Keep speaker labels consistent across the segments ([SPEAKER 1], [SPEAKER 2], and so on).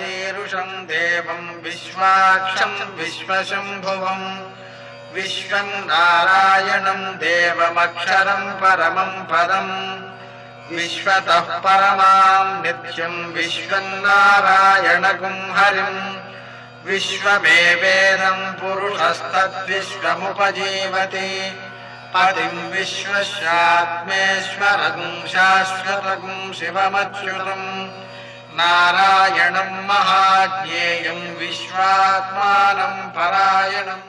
[SPEAKER 1] शीरुषं देवं विश्वाक्षं विश्वशम्भुवं विश्वं नारायणं देवमक्षरं परमं पदं विश्वतः परमां नित्यं विश्वन्नारायणगुं हरिं विश्वमेवेदं पुरुषस्तद्विश्वमुपजीवति पतिं विश्वस्यात्मेश्वरगुं शाश्वतगुं शिवमच्युतं नारायणं महाज्ञेयं विश्वात्मानं परायणम्।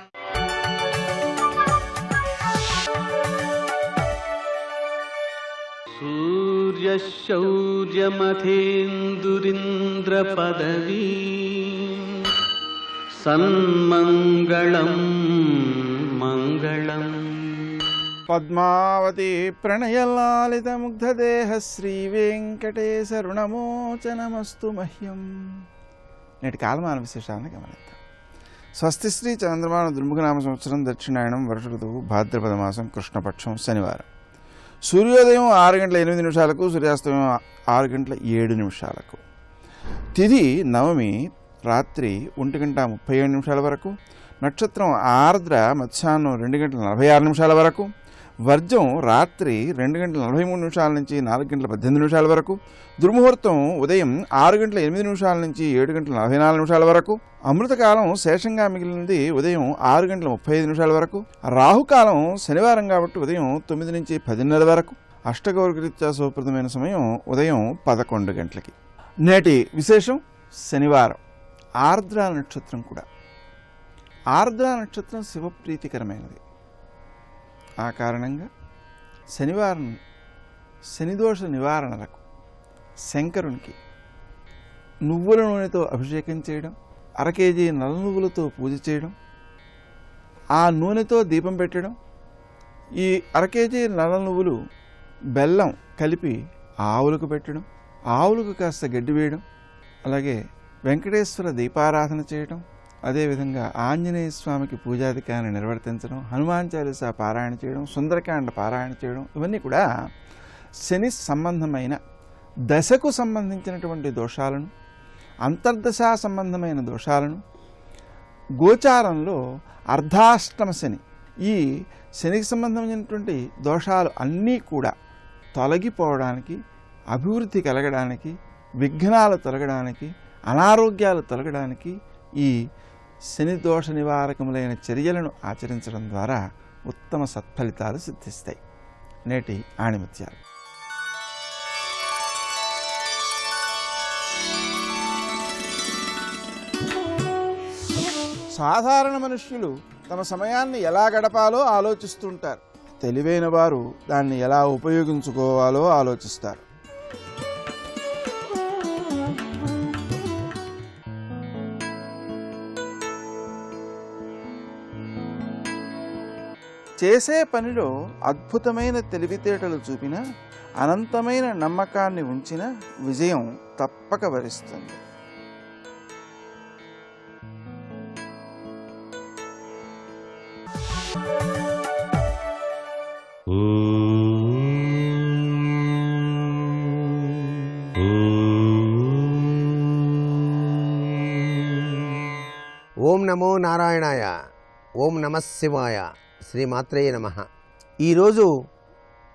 [SPEAKER 2] सूर्यशौर्यमथेन्दुरिन्द्रपदवी सन्मङ्गलं मङ्गलम्।
[SPEAKER 3] పద్మావతి ప్రణయలాలిత ముగ్ధదేహ శ్రీ వెంకటేశరుణమోచనమస్తు మహ్యం. నేటి కాలమాన విశేషాలను గమనిద్దాం. స్వస్తి శ్రీ చంద్రమాన దుర్ముఖనామ సంవత్సరం దక్షిణాయనం వర్ష ఋతువు భాద్రపద మాసం కృష్ణపక్షం శనివారం. సూర్యోదయం 6:08 సూర్యాస్తమయం 6:07. తిథి నవమి రాత్రి 1:37 వరకు. నక్షత్రం ఆర్ద్ర మధ్యాహ్నం 2:46 వరకు. వర్జం రాత్రి 2:43 నుంచి 4:18 వరకు. దుర్ముహూర్తం ఉదయం 6:08 నుంచి 7:44 వరకు. అమృతకాలం శేషంగా మిగిలినది ఉదయం 6:35 వరకు. రాహుకాలం శనివారం కాబట్టి ఉదయం 9 నుంచి 10:30 వరకు. అష్టగౌరకరీత్యా శుభప్రదమైన సమయం ఉదయం 11 గంటలకి. నేటి విశేషం శనివారం. ఆర్ద్ర నక్షత్రం కూడా. ఆర్ద్ర నక్షత్రం శివప్రీతికరమైనది. ఆ కారణంగా శనివారం శనిదోష నివారణలకు శంకరునికి నువ్వుల నూనెతో అభిషేకం చేయడం, 1 కేజీ నల్ల నువ్వులతో పూజ చేయడం, ఆ నూనెతో దీపం పెట్టడం, ఈ 1 కేజీ నల్ల నువ్వులు బెల్లం కలిపి ఆవులకు పెట్టడం, ఆవులకు కాస్త గడ్డి వేయడం, అలాగే వెంకటేశ్వర దీపారాధన చేయడం, అదేవిధంగా ఆంజనేయ స్వామికి పూజాధికాన్ని నిర్వర్తించడం, హనుమాన్ చాలీసా పారాయణ చేయడం, సుందరకాండ పారాయణ చేయడం, ఇవన్నీ కూడా శని సంబంధమైన దశకు సంబంధించినటువంటి దోషాలను, అంతర్దశా సంబంధమైన దోషాలను, గోచారంలో అర్ధాష్టమ శని, ఈ శనికి సంబంధించినటువంటి దోషాలు అన్నీ కూడా తొలగిపోవడానికి, అభివృద్ధి కలగడానికి, విఘ్నాలు తొలగడానికి, అనారోగ్యాలు తొలగడానికి ఈ శని దోష నివారకములైన చర్యలను ఆచరించడం ద్వారా ఉత్తమ సత్ఫలితాలు సిద్ధిస్తాయి. నేటి ఆణిముత్యాలు. సాధారణ మనుష్యులు తమ సమయాన్ని ఎలా గడపాలో ఆలోచిస్తుంటారు. తెలివైన వారు దాన్ని ఎలా ఉపయోగించుకోవాలో ఆలోచిస్తారు. చేసే పనిలో అద్భుతమైన తెలివితేటలు చూపిన, అనంతమైన నమ్మకాన్ని ఉంచిన విజయం తప్పక వరిస్తుంది.
[SPEAKER 4] ఓం నమో నారాయణాయ. ఓం నమః శివాయ. శ్రీమాత్రేయ నమః. ఈరోజు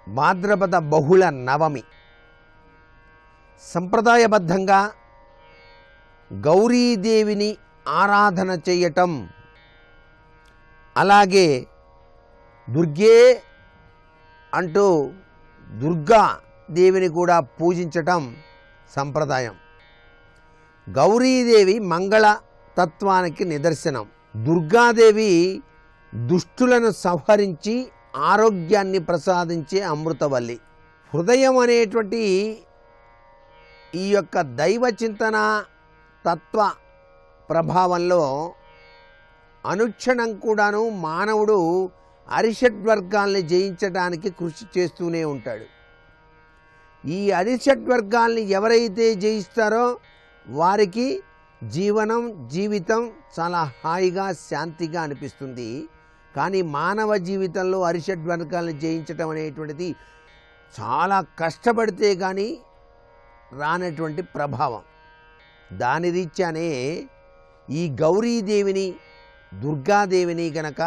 [SPEAKER 4] భాద్రపద బహుళ నవమి. సంప్రదాయబద్ధంగా గౌరీదేవిని ఆరాధన చేయటం, అలాగే దుర్గే అంటూ దుర్గా దేవిని కూడా పూజించటం సంప్రదాయం. గౌరీదేవి మంగళ తత్వానికి నిదర్శనం. దుర్గాదేవి దుష్టులను సంహరించి ఆరోగ్యాన్ని ప్రసాదించే అమృతవల్లి. హృదయం అనేటువంటి ఈ యొక్క దైవ చింతన తత్వ ప్రభావంలో అనుక్షణం కూడాను మానవుడు అరిషడ్వర్గాల్ని జయించడానికి కృషి చేస్తూనే ఉంటాడు. ఈ అరిషడ్వర్గాల్ని ఎవరైతే జయిస్తారో వారికి జీవితం చాలా హాయిగా శాంతిగా అనిపిస్తుంది. కానీ మానవ జీవితంలో అరిషడ్వర్గాల్ని జయించటం అనేటువంటిది చాలా కష్టపడితే కానీ రానటువంటి ప్రభావం. దాని రీత్యానే ఈ గౌరీదేవిని దుర్గాదేవిని గనక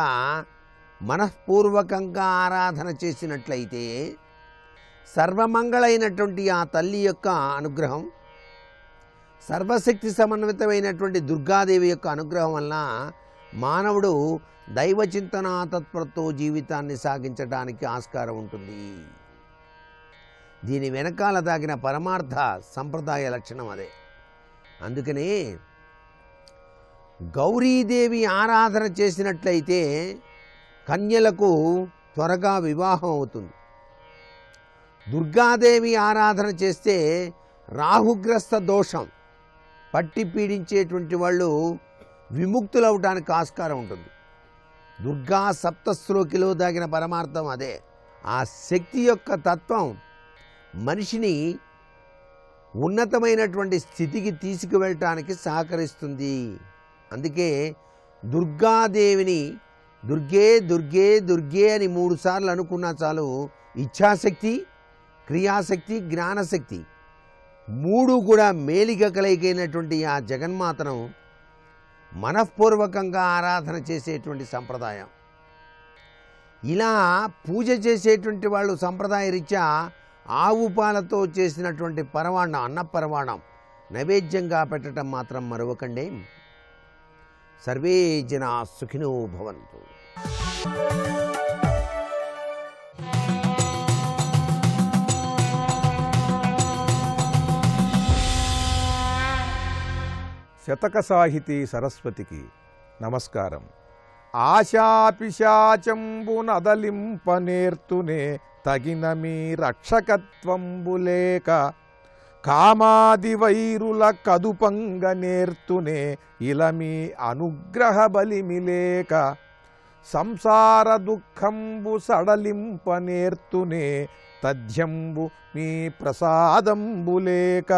[SPEAKER 4] మనఃపూర్వకంగా ఆరాధన చేసినట్లయితే సర్వమంగళైనటువంటి ఆ తల్లి యొక్క అనుగ్రహం, సర్వశక్తి సమన్వితమైనటువంటి దుర్గాదేవి యొక్క అనుగ్రహం వలన మానవుడు దైవచింతన తత్పరతో జీవితాన్ని సాగించడానికి ఆస్కారం ఉంటుంది. దీని వెనకాల దాగిన పరమార్థ సంప్రదాయ లక్షణం అదే. అందుకనే గౌరీదేవి ఆరాధన చేసినట్లయితే కన్యలకు త్వరగా వివాహం అవుతుంది. దుర్గాదేవి ఆరాధన చేస్తే రాహుగ్రస్త దోషం పట్టి పీడించేటువంటి వాళ్ళు విముక్తులవటానికి ఆస్కారం ఉంటుంది. దుర్గా సప్తశ్లోకిలో దాగిన పరమార్థం అదే. ఆ శక్తి యొక్క తత్వం మనిషిని ఉన్నతమైనటువంటి స్థితికి తీసుకువెళ్ళటానికి సహకరిస్తుంది. అందుకే దుర్గాదేవిని దుర్గే దుర్గే దుర్గే అని 3 సార్లు అనుకున్నా చాలు. ఇచ్ఛాశక్తి, క్రియాశక్తి, జ్ఞానశక్తి 3 కూడా మేలిక కలయికైనటువంటి ఆ జగన్మాతను మనఃపూర్వకంగా ఆరాధన చేసేటువంటి సంప్రదాయం. ఇలా పూజ చేసేటువంటి వాళ్ళు సంప్రదాయ రీత్యా ఆవు పాలతో చేసినటువంటి పరవాణం, అన్నపరవాణం నైవేద్యంగా పెట్టడం మాత్రం మరవకండి. సర్వే జనా సుఖినో భవంతు.
[SPEAKER 5] శతక సాహితీ సరస్వతికి నమస్కారం. ఆశాపిశాచంబునదలింపనేర్తునే తగిన మీ రక్షకత్వంబులేక, కామాది వైరుల కదుపంగ నేర్తునే ఇలా మీ అనుగ్రహ బలిమిలేక, సంసార దుఃఖంబు సడలింపనేర్తునే తథ్యంబు మీ ప్రసాదంబులేక,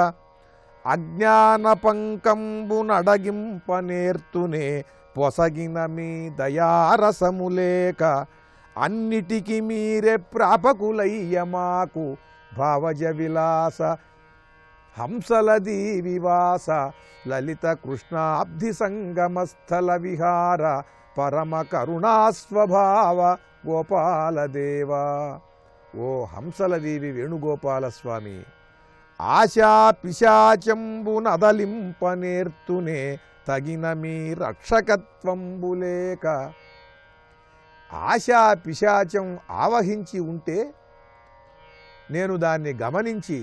[SPEAKER 5] అజ్ఞాన పంకంబు నడగింపనేర్తునే పొసగిన మీ దయారసములేక, అన్నిటికీ మీరే ప్రాపకులయ్య మాకు భావజ విలాస హంసలదీ వివాస, లలిత కృష్ణాబ్ధి సంగమస్థల విహార పరమ కరుణాస్వభావ గోపాలదేవా. ఓ హంసలదేవి వేణుగోపాలస్వామి, ఆశా పిశాచంబునదలింపనేర్తునే తగిన మీ రక్షకత్వంబులేక. ఆశా పిశాచం ఆవహించి ఉంటే నేను దాన్ని గమనించి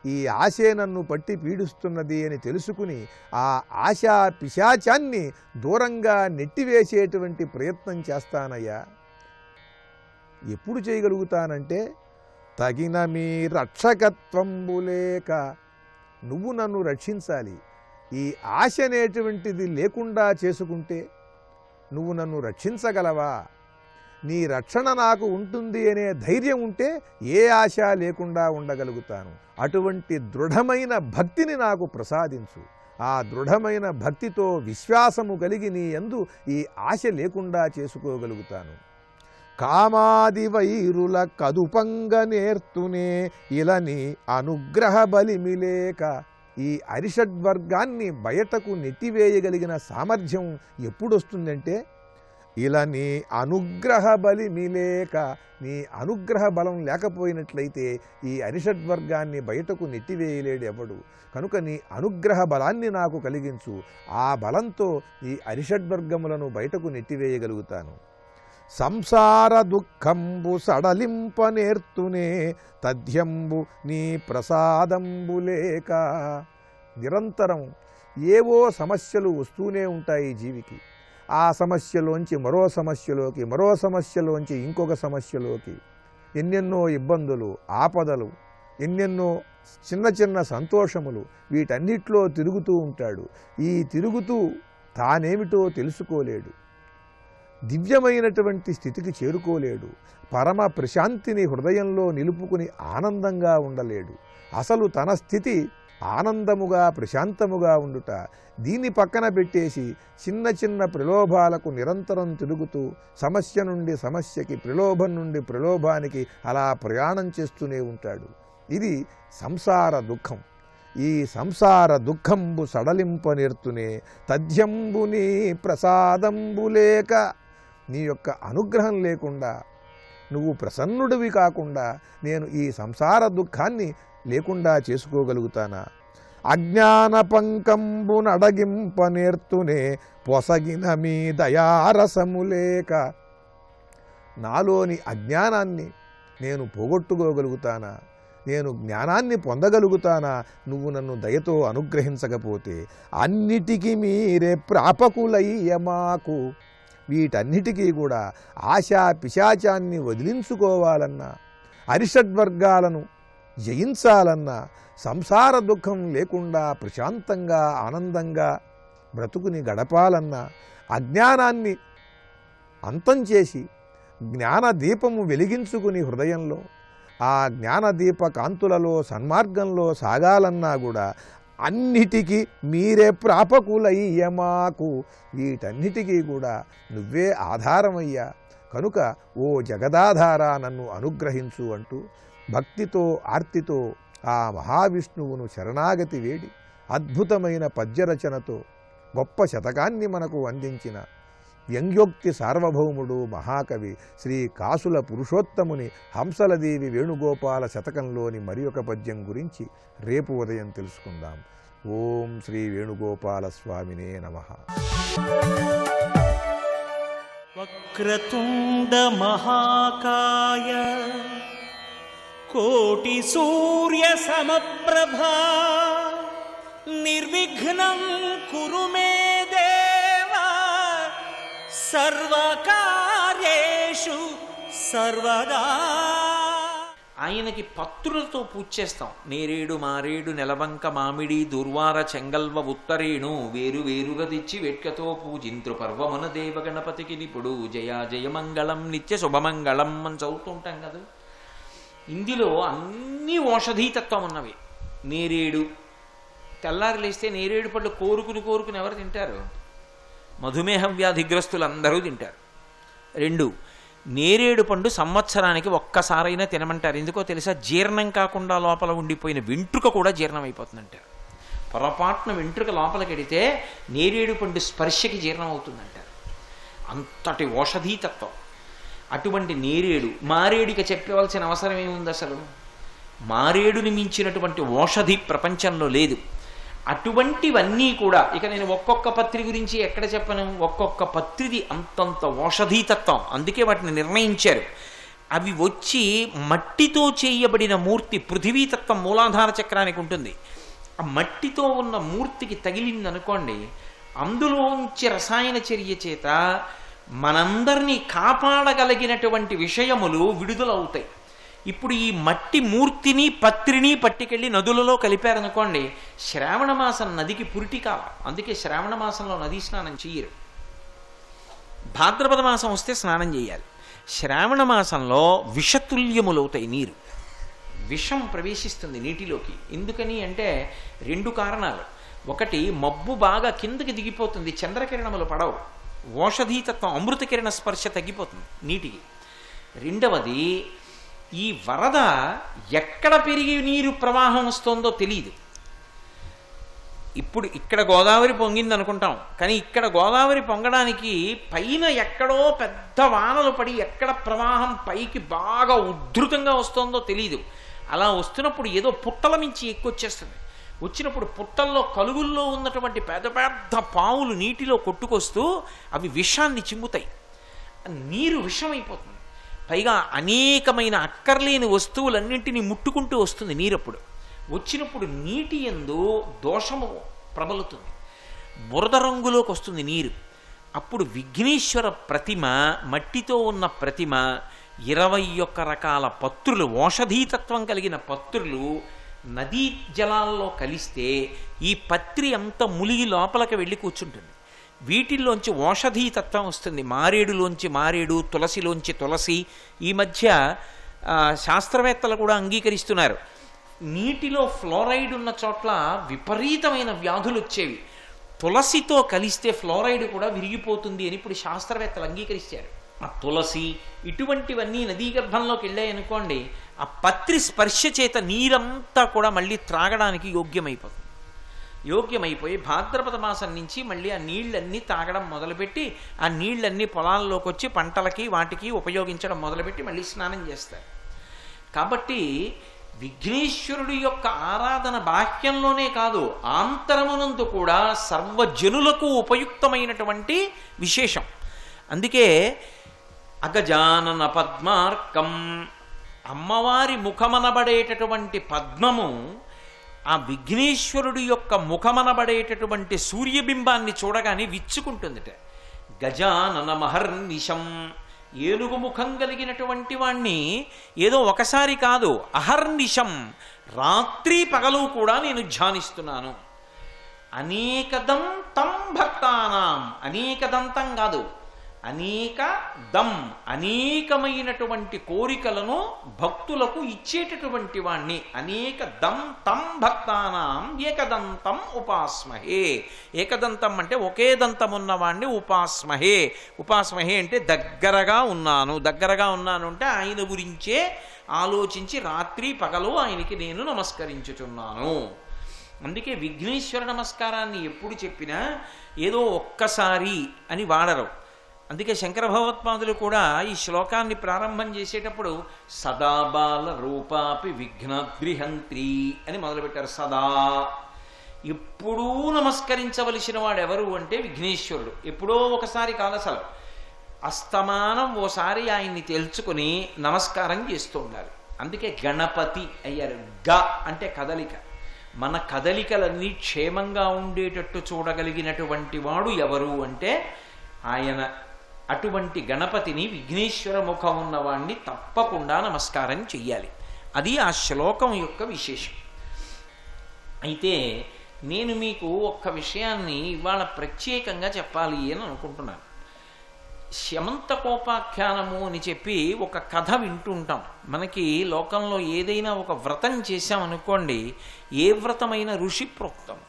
[SPEAKER 5] ఈ ఆశే నన్ను పట్టి పీడిస్తున్నది అని తెలుసుకుని ఆ ఆశా పిశాచాన్ని దూరంగా నెట్టివేసేటువంటి ప్రయత్నం చేస్తానయ్యా. ఎప్పుడు చేయగలుగుతానంటే తగిన మీ రక్షకత్వంబులేక, నువ్వు నన్ను రక్షించాలి. ఈ ఆశ అనేటువంటిది లేకుండా చేసుకుంటే నువ్వు నన్ను రక్షించగలవా? నీ రక్షణ నాకు ఉంటుంది అనే ధైర్యం ఉంటే ఏ ఆశ లేకుండా ఉండగలుగుతాను. అటువంటి దృఢమైన భక్తిని నాకు ప్రసాదించు. ఆ దృఢమైన భక్తితో విశ్వాసము కలిగి నీ యందు ఈ ఆశ లేకుండా చేసుకోగలుగుతాను. కామాది వైరుల కదుపంగ నేర్తునే ఇలని అనుగ్రహ బలిమిలేక, ఈ అరిషడ్వర్గాన్ని బయటకు నెట్టివేయగలిగిన సామర్థ్యం ఎప్పుడొస్తుందంటే ఇలా నీ అనుగ్రహ బలిమిలేక, నీ అనుగ్రహ బలం లేకపోయినట్లయితే ఈ అరిషడ్వర్గాన్ని బయటకు నెట్టివేయలేడు ఎవడు. కనుక నీ అనుగ్రహ బలాన్ని నాకు కలిగించు. ఆ బలంతో ఈ అరిషడ్వర్గములను బయటకు నెట్టివేయగలుగుతాను. సంసార దుఃఖంబు సడలింపనేర్తునే తథ్యంబు నీ ప్రసాదంబులేక. నిరంతరం ఏవో సమస్యలు వస్తూనే ఉంటాయి జీవికి. ఆ సమస్యలోంచి మరో సమస్యలోకి, మరో సమస్యలోంచి ఇంకొక సమస్యలోకి, ఎన్నెన్నో ఇబ్బందులు, ఆపదలు, ఎన్నెన్నో చిన్న చిన్న సంతోషములు, వీటన్నిటిలో తిరుగుతూ ఉంటాడు. ఈ తిరుగుతూ తానేమిటో తెలుసుకోలేడు. దివ్యమైనటువంటి స్థితికి చేరుకోలేడు. పరమ ప్రశాంతిని హృదయంలో నిలుపుకుని ఆనందంగా ఉండలేడు. అసలు తన స్థితి ఆనందముగా ప్రశాంతముగా ఉండుట. దీన్ని పక్కన పెట్టేసి చిన్న చిన్న ప్రలోభాలకు నిరంతరం తిరుగుతూ సమస్య నుండి సమస్యకి, ప్రలోభం నుండి ప్రలోభానికి అలా ప్రయాణం చేస్తూనే ఉంటాడు. ఇది సంసార దుఃఖం. ఈ సంసార దుఃఖంబు సడలింపనేర్తునే తథ్యంబు నీ ప్రసాదంబు లేక, నీ యొక్క అనుగ్రహం లేకుండా, నువ్వు ప్రసన్నుడివి కాకుండా నేను ఈ సంసార దుఃఖాన్ని లేకుండా చేసుకోగలుగుతానా? అజ్ఞాన పంకంబు నడగింపనేర్తునే పొసగిన మీ దయారసము లేక, నాలోని అజ్ఞానాన్ని నేను పోగొట్టుకోగలుగుతానా? నేను జ్ఞానాన్ని పొందగలుగుతానా నువ్వు నన్ను దయతో అనుగ్రహించకపోతే? అన్నిటికీ మీరే ప్రాపకులయ్య మాకు, వీటన్నిటికీ కూడా ఆశా పిశాచాన్ని వదిలించుకోవాలన్నా, అరిషడ్వర్గాలను జయించాలన్నా, సంసార దుఃఖం లేకుండా ప్రశాంతంగా ఆనందంగా బ్రతుకుని గడపాలన్నా, అజ్ఞానాన్ని అంతం చేసి జ్ఞానదీపము వెలిగించుకుని హృదయంలో ఆ జ్ఞానదీప కాంతులలో సన్మార్గంలో సాగాలన్నా కూడా అన్నిటికీ మీరే ప్రాపకులయ్య మాకు, వీటన్నిటికీ కూడా నువ్వే ఆధారమయ్యా కనుక ఓ జగదాధార నన్ను అనుగ్రహించు అంటూ భక్తితో ఆర్తితో ఆ మహావిష్ణువును శరణాగతి వేడి అద్భుతమైన పద్యరచనతో గొప్ప శతకాన్ని మనకు అందించిన వ్యంగ్యోక్తి సార్వభౌముడు మహాకవి శ్రీ కాసుల పురుషోత్తముని హంసలదేవి వేణుగోపాల శతకంలోని మరి ఒక పద్యం గురించి రేపు ఉదయం తెలుసుకుందాం. ఓం శ్రీ వేణుగోపాల స్వామినే నమః.
[SPEAKER 2] వక్రతుండ మహాకాయ కోటి సూర్య సమప్రభా నిర్విఘ్నం కురు మే దేవా సర్వకార్యేషు సర్వదా.
[SPEAKER 6] ఆయనకి పత్రులతో పూజ చేస్తాం. నేరేడు మారేడు నెలవంక మామిడి దుర్వార చెంగల్వ ఉత్తరేణు వేరు వేరుగా తెచ్చి వెట్కతో పూజింత్రు పర్వమున దేవ గణపతికి నిపుడు జయ జయమంగళం నిత్య శుభమంగళం అని చదువుతుంటాం కదా. ఇందులో అన్నీ ఔషధీతత్వం ఉన్నవి. నేరేడు తెల్లారి లేస్తే నేరేడు పళ్ళు కోరుకుని ఎవరు తింటారు? మధుమేహ వ్యాధిగ్రస్తులందరూ తింటారు. 2, నేరేడు పండు సంవత్సరానికి ఒక్కసారైనా తినమంటారు. ఎందుకో తెలుసా? జీర్ణం కాకుండా లోపల ఉండిపోయిన వెంట్రుక కూడా జీర్ణమైపోతుందంటారు. పొరపాటున వెంట్రుక లోపలికెడితే నేరేడు పండు స్పర్శకి జీర్ణం అవుతుందంటారు. అంతటి ఔషధీతత్వం. అటువంటి నేరేడు మారేడుకి చెప్పవలసిన అవసరం ఏముంది అసలు? మారేడుని మించినటువంటి ఔషధి ప్రపంచంలో లేదు. అటువంటివన్నీ కూడా ఇక నేను ఒక్కొక్క పత్రి గురించి ఎక్కడ చెప్పను. ఒక్కొక్క పత్రిది అంతంత ఔషధీతత్వం. అందుకే వాటిని నిర్ణయించారు. అవి వచ్చి మట్టితో చేయబడిన మూర్తి పృథివీతత్వం మూలాధార చక్రానికి ఉంటుంది. ఆ మట్టితో ఉన్న మూర్తికి తగిలిందనుకోండి, అందులోంచి రసాయన చర్య చేత మనందరినీ కాపాడగలిగినటువంటి విషయములు విడుదలవుతాయి. ఇప్పుడు ఈ మట్టి మూర్తిని పత్రిని పట్టుకెళ్ళి నదులలో కలిపారనుకోండి, శ్రావణ మాసం నదికి పురిటికాలం. అందుకే శ్రావణ మాసంలో నదీ స్నానం చెయ్యరు. భాద్రపద మాసం వస్తే స్నానం చేయాలి. శ్రావణ మాసంలో విషతుల్యములవుతాయి. నీరు విషం ప్రవేశిస్తుంది నీటిలోకి. ఎందుకని అంటే 2 కారణాలు. ఒకటి, మబ్బు బాగా కిందకి దిగిపోతుంది, చంద్రకిరణములు పడవు, ఔషధీతత్వం అమృత కిరణ స్పర్శ తగ్గిపోతుంది నీటికి. 2వది, ఈ వరద ఎక్కడ పెరిగి నీరు ప్రవాహం వస్తుందో తెలియదు. ఇప్పుడు ఇక్కడ గోదావరి పొంగింది అనుకుంటాం, కానీ ఇక్కడ గోదావరి పొంగడానికి పైన ఎక్కడో పెద్ద వానలు పడి ఎక్కడ ప్రవాహం పైకి బాగా ఉద్ధృతంగా వస్తుందో తెలియదు. అలా వస్తున్నప్పుడు ఏదో పుట్టల మించి ఎక్కువచ్చేస్తుంది. వచ్చినప్పుడు పుట్టల్లో కలుగుల్లో ఉన్నటువంటి పెద్ద పెద్ద పావులు నీటిలో కొట్టుకొస్తూ అవి విషాన్ని చిమ్ముతాయి. నీరు విషమైపోతుంది. పైగా అనేకమైన అక్కర్లేని వస్తువులన్నింటినీ ముట్టుకుంటూ వస్తుంది నీరప్పుడు. వచ్చినప్పుడు నీటి యందు దోషము ప్రబలుతుంది, బురద రంగులోకి వస్తుంది నీరు. అప్పుడు విఘ్నేశ్వర ప్రతిమ, మట్టితో ఉన్న ప్రతిమ, 21 రకాల పత్రులు, ఔషధీతత్వం కలిగిన పత్రులు నదీ జలాల్లో కలిస్తే ఈ పత్రి అంతా ములిగి లోపలికి వెళ్ళి కూర్చుంటుంది. వీటిల్లోంచి ఔషధీతత్వం వస్తుంది. మారేడులోంచి మారేడు, తులసిలోంచి తులసి. ఈ మధ్య శాస్త్రవేత్తలు కూడా అంగీకరిస్తున్నారు, నీటిలో ఫ్లోరైడ్ ఉన్న చోట్ల విపరీతమైన వ్యాధులు వచ్చేవి. తులసితో కలిస్తే ఫ్లోరైడ్ కూడా విరిగిపోతుంది అని ఇప్పుడు శాస్త్రవేత్తలు అంగీకరిస్తారు. ఆ తులసి ఇటువంటివన్నీ నదీ గర్భంలోకి వెళ్ళాయనుకోండి, ఆ ఆ పత్రి స్పర్శ చేత నీరంతా కూడా మళ్ళీ త్రాగడానికి యోగ్యమైపోయి భాద్రపద మాసం నుంచి మళ్ళీ ఆ నీళ్ళన్నీ తాగడం మొదలుపెట్టి ఆ నీళ్ళన్నీ పొలాల్లోకి వచ్చి పంటలకి వాటికి ఉపయోగించడం మొదలుపెట్టి మళ్ళీ స్నానం చేస్తారు. కాబట్టి విఘ్నేశ్వరుడి యొక్క ఆరాధన బాహ్యంలోనే కాదు, ఆంతరమునందు కూడా సర్వజనులకు ఉపయుక్తమైనటువంటి విశేషం. అందుకే అగజానన పద్మార్కం, అమ్మవారి ముఖమనబడేటటువంటి పద్మము ఆ విఘ్నేశ్వరుడి యొక్క ముఖమనబడేటటువంటి సూర్యబింబాన్ని చూడగానే విచ్చుకుంటుందిట. గజానన మహర్నిశం, ఏనుగు ముఖం కలిగినటువంటి వాణ్ణి ఏదో ఒకసారి కాదు, అహర్నిశం రాత్రి పగలు కూడా నేను ధ్యానిస్తున్నాను. అనేకదం తం భక్తానాం, అనేకదంతం కాదు, అనేక దం, అనేకమైనటువంటి కోరికలను భక్తులకు ఇచ్చేటటువంటి వాణ్ణి. అనేక దం తం భక్తానాం ఏకదంతం ఉపాస్మహే. ఏకదంతం అంటే ఒకే దంతం ఉన్నవాణ్ణి ఉపాస్మహే. ఉపాస్మహే అంటే దగ్గరగా ఉన్నాను అంటే ఆయన గురించే ఆలోచించి రాత్రి పగలు ఆయనకి నేను నమస్కరించుచున్నాను. అందుకే విఘ్నేశ్వర నమస్కారాన్ని ఎప్పుడు చెప్పినా ఏదో ఒక్కసారి అని వాడరు. అందుకే శంకర భగవత్పాదులు కూడా ఈ శ్లోకాన్ని ప్రారంభం చేసేటప్పుడు సదాబాల రూపాపి విఘ్నద్రిహంత్రి అని మొదలుపెట్టారు. సదా, ఎప్పుడూ నమస్కరించవలసిన వాడు ఎవరు అంటే విఘ్నేశ్వరుడు. ఎప్పుడో ఒకసారి కాదు, అసలు అస్తమానం ఓసారి ఆయన్ని తెలుసుకుని నమస్కారం చేస్తూ ఉండాలి. అందుకే గణపతి అయ్యారు. గ అంటే కదలిక. మన కదలికలన్నీ క్షేమంగా ఉండేటట్టు చూడగలిగినటువంటి వాడు ఎవరు అంటే ఆయన. అటువంటి గణపతిని, విఘ్నేశ్వర ముఖం ఉన్నవాణ్ణి తప్పకుండా నమస్కారం చెయ్యాలి. అది ఆ శ్లోకం యొక్క విశేషం. అయితే నేను మీకు ఒక్క విషయాన్ని ఇవాళ ప్రత్యేకంగా చెప్పాలి అని అనుకుంటున్నాను. శమంతకోపాఖ్యానము అని చెప్పి ఒక కథ వింటుంటాం. మనకి లోకంలో ఏదైనా ఒక వ్రతం చేశామనుకోండి, ఏ వ్రతమైన ఋషి ప్రోక్తం.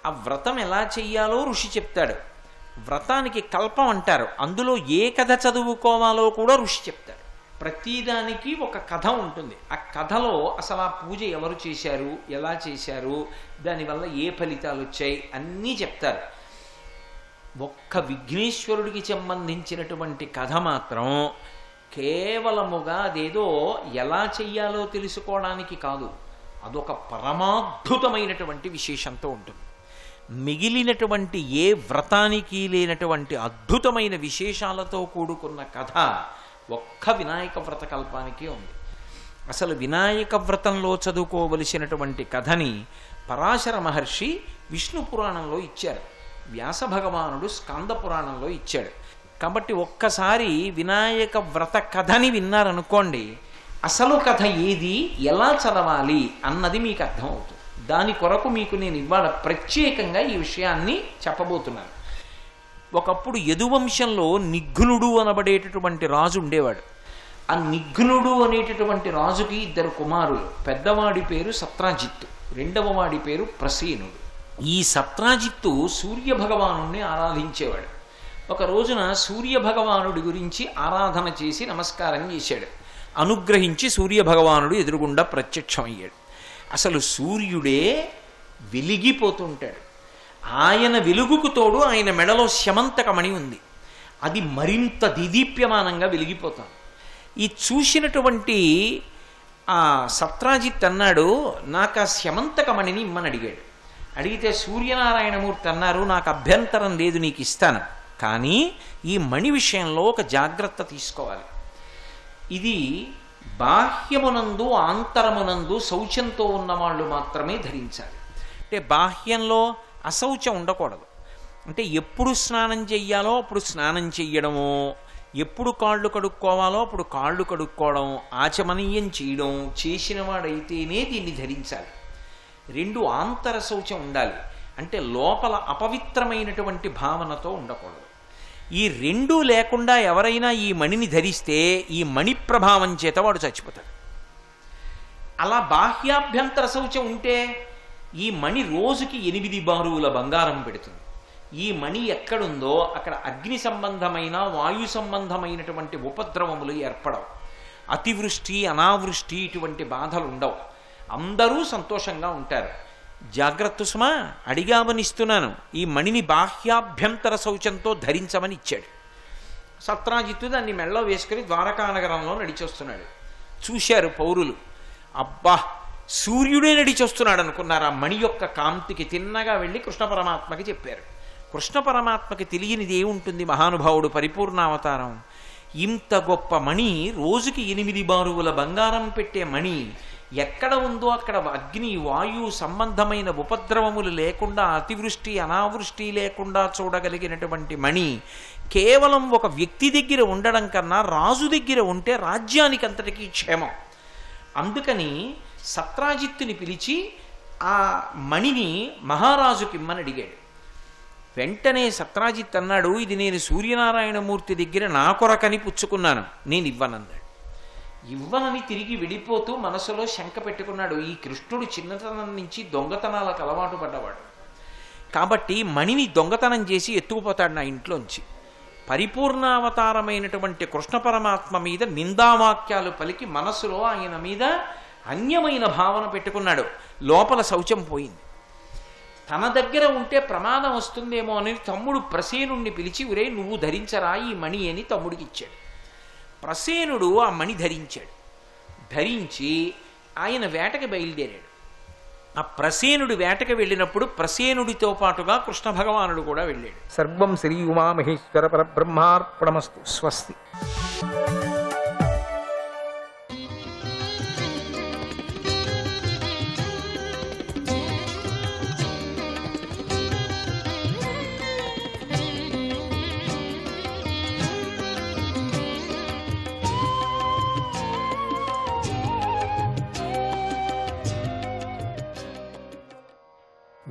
[SPEAKER 6] ఆ వ్రతం ఎలా చెయ్యాలో ఋషి చెప్తాడు. వ్రతానికి కల్పం అంటారు. అందులో ఏ కథ చదువుకోవాలో కూడా ఋషి చెప్తాడు. ప్రతిదానికి ఒక కథ ఉంటుంది. ఆ కథలో అసలు ఆ పూజ ఎవరు చేశారు, ఎలా చేశారు, దానివల్ల ఏ ఫలితాలు వచ్చాయి అన్నీ చెప్తారు. ఒక్క విఘ్నేశ్వరుడికి సంబంధించినటువంటి కథ మాత్రం కేవలముగా అదేదో ఎలా చెయ్యాలో తెలుసుకోవడానికి కాదు, అదొక పరమాద్భుతమైనటువంటి విశేషంతో ఉంటుంది. మిగిలినటువంటి ఏ వ్రతానికి లేనటువంటి అద్భుతమైన విశేషాలతో కూడుకున్న కథ ఒక్క వినాయక వ్రత కల్పానికి ఉంది. అసలు వినాయక వ్రతంలో చదువుకోవలసినటువంటి కథని పరాశర మహర్షి విష్ణు పురాణంలో ఇచ్చారు, వ్యాస భగవానుడు స్కంద పురాణంలో ఇచ్చాడు. కాబట్టి ఒక్కసారి వినాయక వ్రత కథని విన్నారనుకోండి, అసలు కథ ఏది, ఎలా చదవాలి అన్నది మీకు అర్థమవుతుంది. దాని కొరకు మీకు నేను ఇవాళ ప్రత్యేకంగా ఈ విషయాన్ని చెప్పబోతున్నాను. ఒకప్పుడు యదువంశంలో నిఘ్నుడు అనబడేటటువంటి రాజు ఉండేవాడు. ఆ నిఘ్నుడు అనేటటువంటి రాజుకి 2 కుమారులు. పెద్దవాడి పేరు సత్రాజిత్తు, రెండవ వాడి పేరు ప్రసేనుడు. ఈ సత్రాజిత్తు సూర్యభగవానుడిని ఆరాధించేవాడు. ఒక రోజున సూర్యభగవానుడి గురించి ఆరాధన చేసి నమస్కారం చేశాడు. అనుగ్రహించి సూర్యభగవానుడు ఎదురుగుండా ప్రత్యక్షమయ్యాడు. అసలు సూర్యుడే వెలిగిపోతుంటాడు. ఆయన వెలుగుకు తోడు ఆయన మెడలో శమంతకమణి ఉంది. అది మరింత దిదీప్యమానంగా వెలిగిపోతాం. ఈ చూసినటువంటి ఆ సత్రాజిత్ అన్నాడు, నాకు ఆ శమంతకమణిని ఇమ్మని అడిగాడు. అడిగితే సూర్యనారాయణమూర్తి అన్నారు, నాకు అభ్యంతరం లేదు, నీకు ఇస్తాను, కానీ ఈ మణి విషయంలో ఒక జాగ్రత్త తీసుకోవాలి. ఇది బాహ్యమునందు ఆంతరమునందు శౌచంతో ఉన్నవాళ్ళు మాత్రమే ధరించాలి. అంటే బాహ్యంలో అశౌచం ఉండకూడదు. అంటే ఎప్పుడు స్నానం చెయ్యాలో అప్పుడు స్నానం చెయ్యడము, ఎప్పుడు కాళ్ళు కడుక్కోవాలో అప్పుడు కాళ్ళు కడుక్కోవడం, ఆచమనీయం చేయడం చేసిన వాడైతేనే దీన్ని ధరించాలి. 2 ఆంతర శౌచం ఉండాలి. అంటే లోపల అపవిత్రమైనటువంటి భావనతో ఉండకూడదు. ఈ 2 లేకుండా ఎవరైనా ఈ మణిని ధరిస్తే ఈ మణి ప్రభావం చేత వాడు చచ్చిపోతాడు. అలా బాహ్యాభ్యంతర శౌచం ఉంటే ఈ మణి రోజుకి 8 బారువుల బంగారం పెడుతుంది. ఈ మణి ఎక్కడుందో అక్కడ అగ్ని సంబంధమైన వాయు సంబంధమైనటువంటి ఉపద్రవములు ఏర్పడవు. అతివృష్టి అనావృష్టి ఇటువంటి బాధలు ఉండవు, అందరూ సంతోషంగా ఉంటారు. జాగ్రత్త సుమా, అడిగామనిస్తున్నాను. ఈ మణిని బాహ్యాభ్యంతర శౌచంతో ధరించమని ఇచ్చాడు. సత్రాజిత్తు దాన్ని మెళ్ళో వేసుకుని ద్వారకానగరంలో నడిచొస్తున్నాడు. చూశారు పౌరులు, అబ్బా సూర్యుడే నడిచొస్తున్నాడు అనుకున్నారు. ఆ మణి యొక్క కాంతికి తిన్నగా వెళ్ళి కృష్ణ పరమాత్మకి చెప్పారు. కృష్ణ పరమాత్మకి తెలియనిది ఏముంటుంది మహానుభావుడు, పరిపూర్ణావతారం. ఇంత గొప్ప మణి, రోజుకి 8 బారువుల బంగారం పెట్టే మణి ఎక్కడ ఉందో అక్కడ అగ్ని వాయు సంబంధమైన ఉపద్రవములు లేకుండా, అతివృష్టి అనావృష్టి లేకుండా చూడగలిగినటువంటి మణి కేవలం ఒక వ్యక్తి దగ్గర ఉండడం కన్నా రాజు దగ్గర ఉంటే రాజ్యానికి అంతటికీ క్షేమం. అందుకని సత్రాజిత్తుని పిలిచి ఆ మణిని మహారాజుకిమ్మని అడిగాడు. వెంటనే సత్రాజిత్ అన్నాడు, ఇది నేను సూర్యనారాయణమూర్తి దగ్గర నా కొరకని పుచ్చుకున్నాను, నేను ఇవ్వనన్నాడు. ఇవ్వనని తిరిగి వెళ్ళిపోతూ మనసులో శంక పెట్టుకున్నాడు. ఈ కృష్ణుడు చిన్నతనం నుంచి దొంగతనాలకు అలవాటు పడ్డవాడు కాబట్టి మణిని దొంగతనం చేసి ఎత్తుకుపోతాడు నా ఇంట్లోంచి. పరిపూర్ణావతారమైనటువంటి కృష్ణ పరమాత్మ మీద నిందావాక్యాలు పలికి మనసులో ఆయన మీద అన్యమైన భావన పెట్టుకున్నాడు. లోపల శౌచం పోయింది. తన దగ్గర ఉంటే ప్రమాదం వస్తుందేమో అని తమ్ముడు ప్రసేనుణ్ణి పిలిచి, ఒరే నువ్వు ధరించరా ఈ మణి అని తమ్ముడికి ఇచ్చాడు. ప్రసేనుడు ఆ మణి ధరించాడు. ధరించి ఆయన వేటకి బయలుదేరాడు. ఆ ప్రసేనుడు వేటకి వెళ్ళినప్పుడు ప్రసేనుడితో పాటుగా కృష్ణ భగవానుడు కూడా వెళ్ళాడు.
[SPEAKER 7] సర్వం శ్రీ ఉమామహేశ్వర పరబ్రహ్మార్పణమస్తు. స్వస్తి.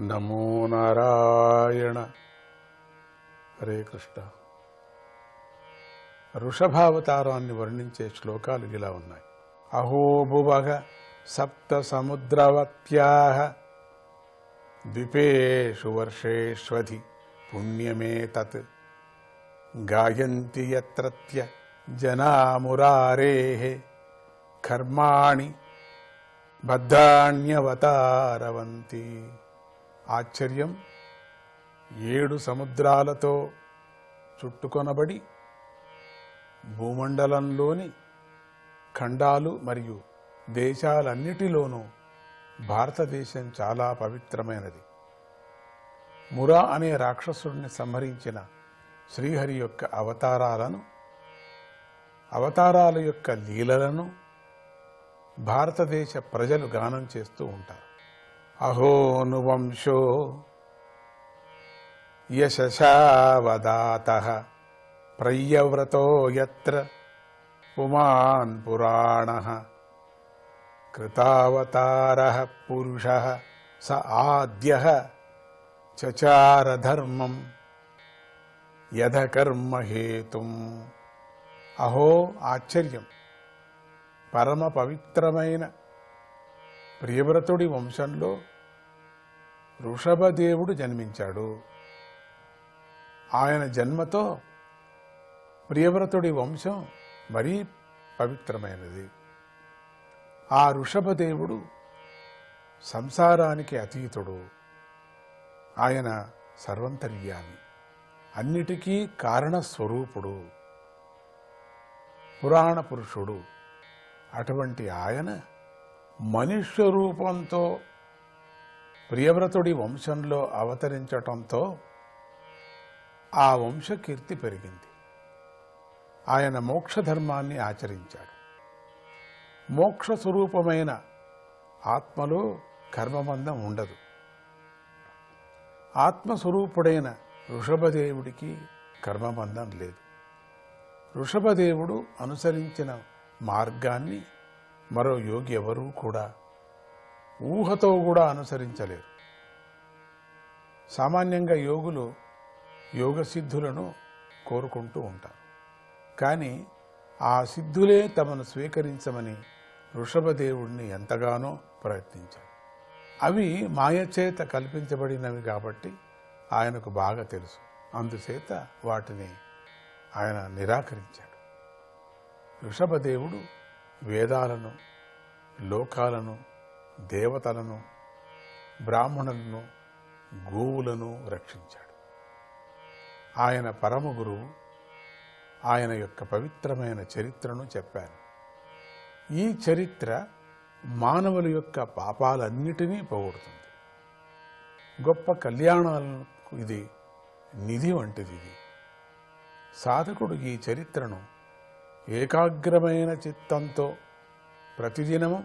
[SPEAKER 5] నమో నారాయణ. హరే కృష్ణ. వృషభావతారాన్ని వర్ణించే శ్లోకాలు ఇలా ఉన్నాయి. అహో భువగ సప్త సముద్రవత్యాః ద్వీపేషు వర్షేష్వధి పుణ్యమేతత్ గాయంతి యత్రత్య జనా మురారేః కర్మాణి బద్ధాన్యవతారవంతి. ఆశ్చర్యం, 7 సముద్రాలతో చుట్టుకొనబడి భూమండలంలోని ఖండాలు మరియు దేశాలన్నిటిలోనూ భారతదేశం చాలా పవిత్రమైనది. మురా అనే రాక్షసుడిని సంహరించిన శ్రీహరి యొక్క అవతారాల యొక్క లీలలను భారతదేశ ప్రజలు గానం చేస్తూ ఉంటారు. అహోనువంశో యశశావదాతః ప్రయ్యవ్రతో యత్ర పుమాన్ పురాణః కృతావతారః పురుషః స ఆద్యః చచార ధర్మం యథ కర్మ హేతుం. అహో ఆశ్చర్యం, పరమ పవిత్రమైన ప్రియవ్రతుడి వంశంలో వృషభదేవుడు జన్మించాడు. ఆయన జన్మతో ప్రియవ్రతుడి వంశం మరీ పవిత్రమైనది. ఆ వృషభదేవుడు సంసారానికి అతీతుడు. ఆయన సర్వంతర్యామి, అన్నిటికీ కారణస్వరూపుడు, పురాణ పురుషుడు. అటువంటి ఆయన మనుష్య రూపంతో ప్రియవ్రతుడి వంశంలో అవతరించటంతో ఆ వంశకీర్తి పెరిగింది. ఆయన మోక్షధర్మాన్ని ఆచరించాడు. మోక్ష స్వరూపమైన ఆత్మలో కర్మబంధం ఉండదు. ఆత్మస్వరూపుడైన వృషభదేవుడికి కర్మబంధం లేదు. వృషభదేవుడు అనుసరించిన మార్గాన్ని మరో యోగి ఎవరూ కూడా ఊహతో కూడా అనుసరించలేరు. సామాన్యంగా యోగులు యోగ సిద్ధులను కోరుకుంటూ ఉంటారు. కానీ ఆ సిద్ధులే తమను స్వీకరించమని వృషభదేవుడిని ఎంతగానో ప్రయత్నించారు. అవి మాయచేత కల్పించబడినవి కాబట్టి ఆయనకు బాగా తెలుసు. అందుచేత వాటిని ఆయన నిరాకరించాడు. వృషభదేవుడు
[SPEAKER 8] వేదాలను, లోకాలను, దేవతలను, బ్రాహ్మణులను, గోవులను రక్షించాడు. ఆయన పరమ గురువు. ఆయన యొక్క పవిత్రమైన చరిత్రను చెప్పాను. ఈ చరిత్ర మానవుల యొక్క పాపాలన్నిటినీ పోగొడుతుంది. గొప్ప కళ్యాణాలకు ఇది నిధి వంటిది. ఇది సాధకుడు ఈ చరిత్రను ఏకాగ్రమైన చిత్తంతో ప్రతిదినము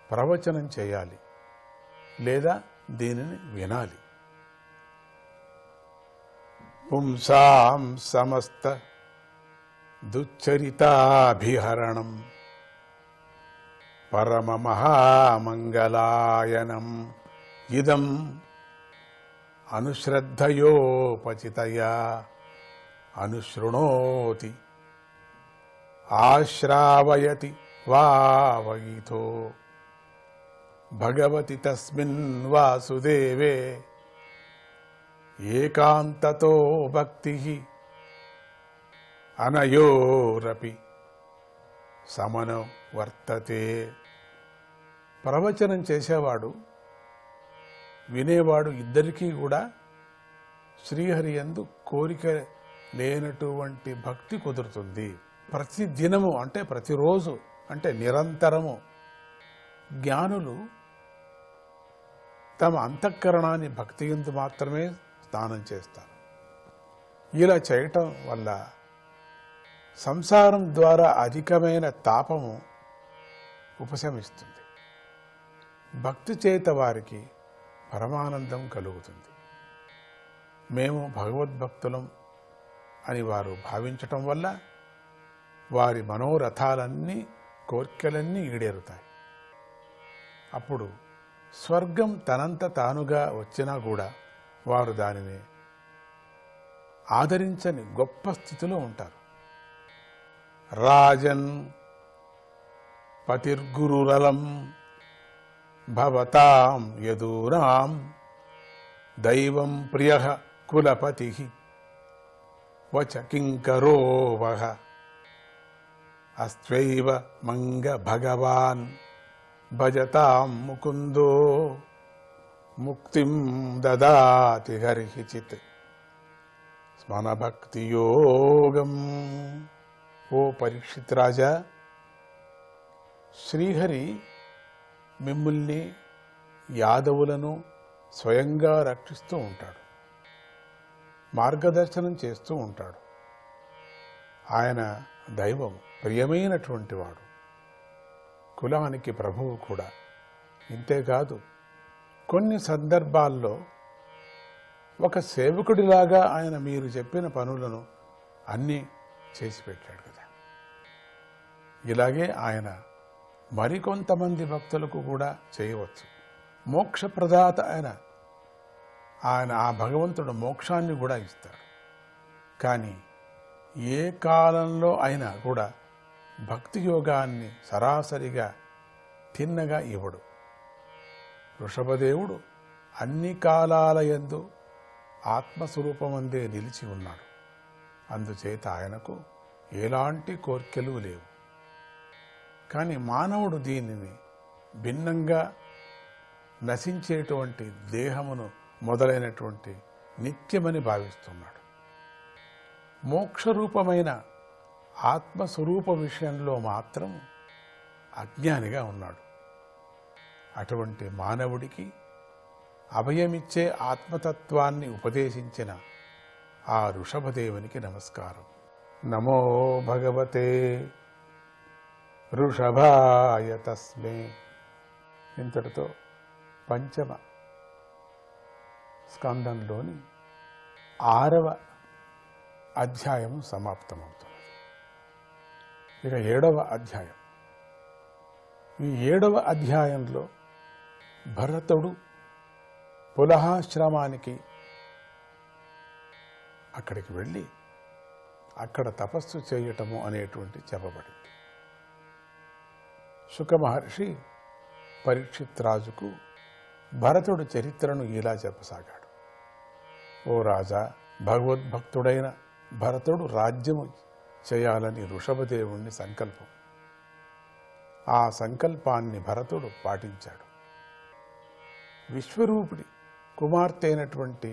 [SPEAKER 8] ప్రవచనం చేయాలి లేదా దీనిని వినాలి. పుంసాం సమస్త దుశ్చరితాభిహరణం పరమ మహామంగళాయనం ఇదం అనుశ్రద్ధయోపచితయా అనుశృణోతి ఆశ్రావయతి వావగితో భగవతి తస్మిన్ వాసుదేవే ఏకాంతతో భక్తి అనయోరపి సమనో వర్తతే. ప్రవచనం చేసేవాడు వినేవాడు ఇద్దరికీ కూడా శ్రీహరి యందు కోరిక లేనటువంటి భక్తి కుదురుతుంది. ప్రతి దినము అంటే ప్రతిరోజు అంటే నిరంతరము జ్ఞానులు తమ అంతఃకరణాన్ని భక్తి యందు మాత్రమే స్నానం చేస్తారు. ఇలా చేయటం వల్ల సంసారం ద్వారా అధికమైన తాపము ఉపశమిస్తుంది. భక్తి చేత వారికి పరమానందం కలుగుతుంది. మేము భగవద్భక్తులం అని వారు భావించటం వల్ల వారి మనోరథాలన్నీ కోర్కెలన్నీ ఈడేరుతాయి. అప్పుడు స్వర్గం తనంత తానుగా వచ్చినా కూడా వారు దానిని ఆదరించని గొప్ప స్థితిలో ఉంటారు. రాజన్ పతిర్గురురలం భవతాం యదూనాం దైవం ప్రియః కులపతిః వచ కింకరో వః అస్త్వైవ మంగ భగవాన్ భజతాం ముకుందో ముక్తిం దదాతి హరిచిత్ స్మన భక్తి యోగం. ఓ పరీక్షిత్ రాజా, శ్రీహరి మిమ్ముల్ని యాదవులను స్వయంగా రక్షిస్తూ ఉంటాడు, మార్గదర్శనం చేస్తూ ఉంటాడు. ఆయన దైవం, ప్రియమైనటువంటి వాడు, కులానికి ప్రభువు కూడా. ఇంతేకాదు కొన్ని సందర్భాల్లో ఒక సేవకుడిలాగా ఆయన మీరు చెప్పిన పనులను అన్నీ చేసి పెట్టాడు కదా. ఇలాగే ఆయన మరికొంతమంది భక్తులకు కూడా చేయవచ్చు. మోక్షప్రదాత ఆయన ఆ భగవంతుడు మోక్షాన్ని కూడా ఇస్తాడు. కానీ ఏ కాలంలో అయినా కూడా భక్తి యోగాన్ని సరాసరిగా తిన్నగా ఇవ్వడు. వృషభదేవుడు అన్ని కాలాలయందు ఆత్మస్వరూపమందే నిలిచి ఉన్నాడు. అందుచేత ఆయనకు ఎలాంటి కోర్కెలు లేవు. కానీ మానవుడు దీనిని భిన్నంగా నశించేటువంటి దేహమును మొదలైనటువంటి నిత్యమని భావిస్తున్నాడు. మోక్షరూపమైన ఆత్మస్వరూప విషయంలో మాత్రం అజ్ఞానిగా ఉన్నాడు. అటువంటి మానవుడికి అభయమిచ్చే ఆత్మతత్వాన్ని ఉపదేశించిన ఆ వృషభదేవునికి నమస్కారం. నమో భగవతే వృషభాయ తస్మే. ఇంతటితో పంచమ స్కందంలోని 6వ అధ్యాయము సమాప్తమవుతుంది. ఇక 7వ అధ్యాయం. ఈ 7వ అధ్యాయంలో భరతుడు పులహాశ్రమానికి అక్కడికి వెళ్ళి అక్కడ తపస్సు చేయటము అనేటువంటి చెప్పబడింది. శుక మహర్షి పరీక్షిత్ రాజుకు భరతుడు చరిత్రను ఇలా చెప్పసాగాడు. ఓ రాజా, భగవద్భక్తుడైన భరతుడు రాజ్యము చేయాలని వృషభదేవుణ్ణి సంకల్పం. ఆ సంకల్పాన్ని భరతుడు పాటించాడు. విశ్వరూపుడి కుమార్తె అయినటువంటి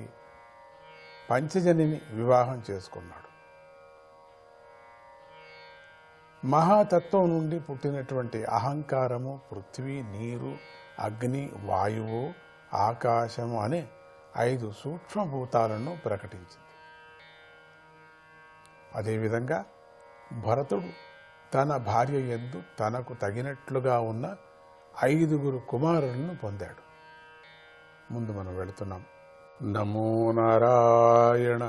[SPEAKER 8] పంచజనిని వివాహం చేసుకున్నాడు. మహాతత్వం నుండి పుట్టినటువంటి అహంకారము పృథ్వీ, నీరు, అగ్ని, వాయువు, ఆకాశము అనే 5 సూక్ష్మభూతాలను ప్రకటించింది. అదేవిధంగా భరతుడు తన భార్య యందు తనకు తగినట్లుగా ఉన్న 5 కుమారులను పొందాడు. ముందు మనం వెళుతున్నాం. నమో నారాయణ